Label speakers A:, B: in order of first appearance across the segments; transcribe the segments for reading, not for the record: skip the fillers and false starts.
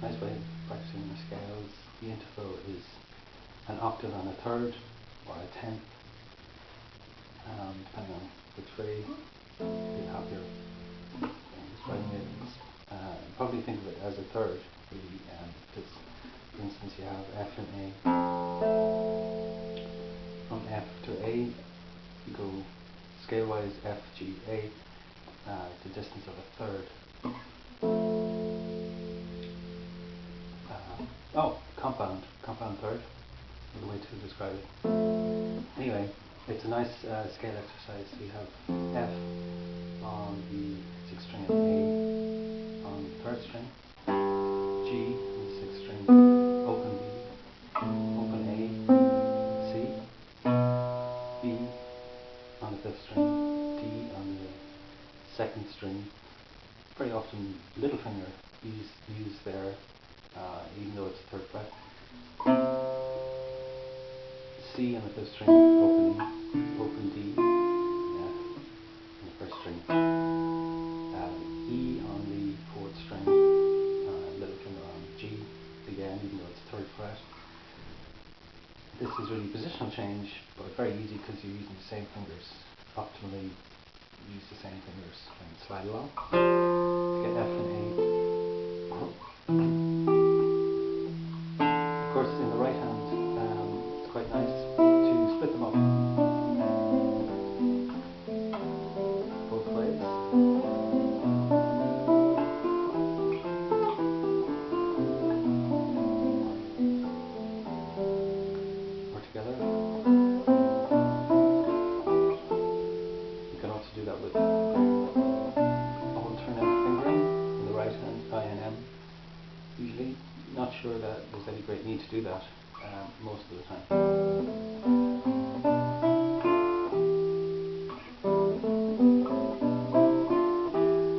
A: nice way of practicing the scales. The interval is an octave and a third, or a tenth, depending on which way you have your describing it. Probably think of it as a third, really, because, for instance, you have F and A. From F to A, you go scale-wise F, G, A, the distance of a third. Compound third, another way to describe it. Anyway, it's a nice scale exercise. So you have F on the 6th string and A on the 3rd string, G on the 6th string, open B, open A, C, B on the 5th string, D on the 2nd string. Very often little finger used there, even though it's 3rd fret. C on the 5th string, open E, open D, F on the 1st string, E on the 4th string, little finger on G again, even though it's 3rd fret. This is really positional change, but very easy because you're using the same fingers. Optimally use the same fingers and slide along to get F and A. Of course, in the right hand, it's quite nice to split them up both ways. Or together. You can also do that with alternate fingering in the right hand, I and M. Usually, not sure that there's any great need to do that most of the time.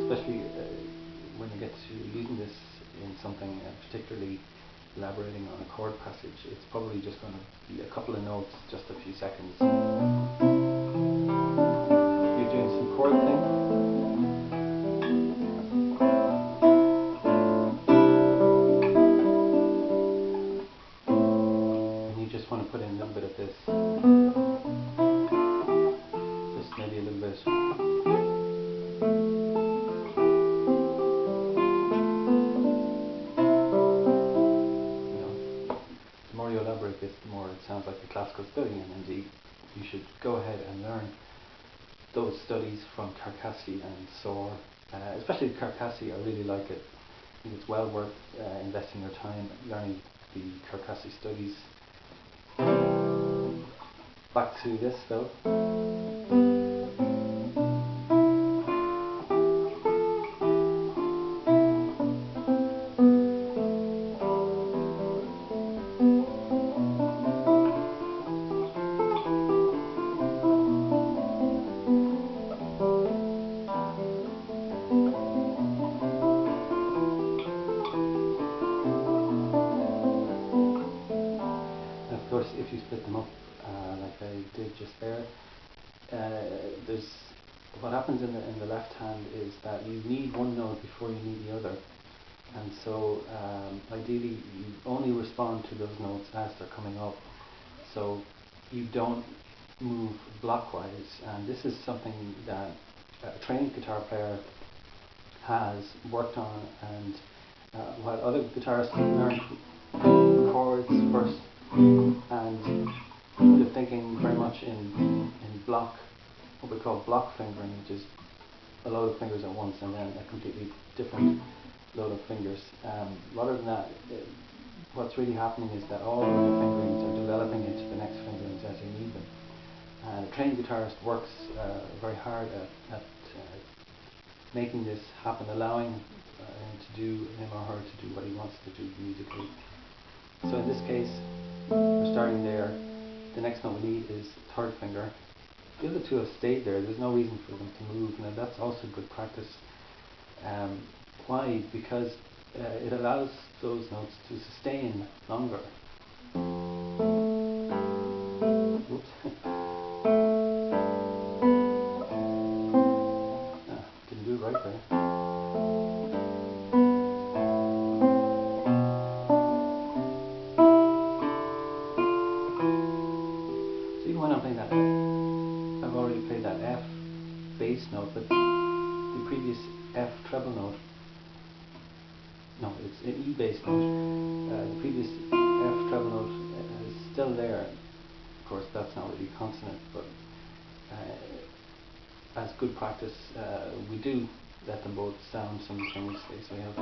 A: Especially when you get to using this in something particularly elaborating on a chord passage, it's probably just going to be a couple of notes, just a few seconds. You're doing some chord thing. Just want to put in a little bit of this, just maybe a little bit. You know, the more you elaborate this, the more it sounds like a classical study, and indeed you should go ahead and learn those studies from Carcassi and Soar. Especially Carcassi, I really like it. I think it's well worth investing your time learning the Carcassi studies. Back to this though. And of course, if you split them up like I did just there, there's what happens in the left hand is that you need one note before you need the other, and so ideally you only respond to those notes as they're coming up, so you don't move blockwise. And this is something that a trained guitar player has worked on, and while other guitarists learn chords first and kind of thinking very much in block, what we call block fingering, which is a load of fingers at once and then a completely different load of fingers. Rather than that, what's really happening is that all of the fingerings are developing into the next fingerings as you need them. And a trained guitarist works very hard at making this happen, allowing him or her to do what he wants to do musically. So in this case, we're starting there. The next note we need is third finger. The other two have stayed there. There's no reason for them to move. Now that's also good practice. Why? Because it allows those notes to sustain longer. Oops. Didn't do it right there. it's an E bass note. The previous F treble note is still there. Of course, that's not really consonant, but as good practice, we do let them both sound simultaneously. So we have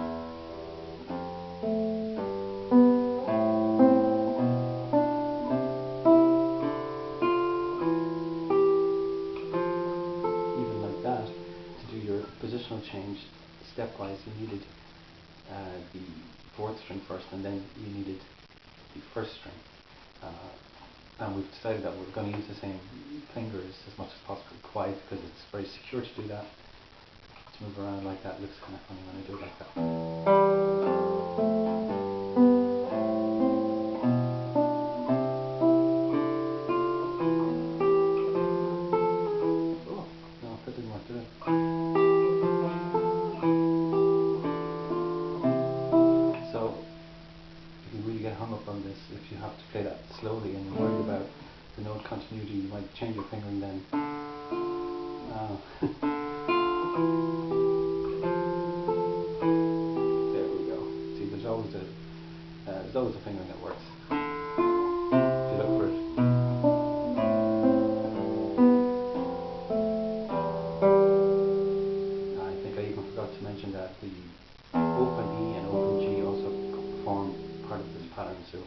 A: even like that. To do your positional change stepwise, you needed the fourth string first, and then you needed the first string. And we've decided that we're going to use the same fingers as much as possible, quiet, because it's very secure to do that. To move around like that looks kind of funny when I do it like that. Oh, no, that didn't work, did it? So, if you really get hung up on this, if you have to play that slowly and you're worried about the note continuity, you might change your fingering then. There we go. See, there's always a fingering that works. If you look for it. I think I even forgot to mention that the open E and open G also form part of this pattern, so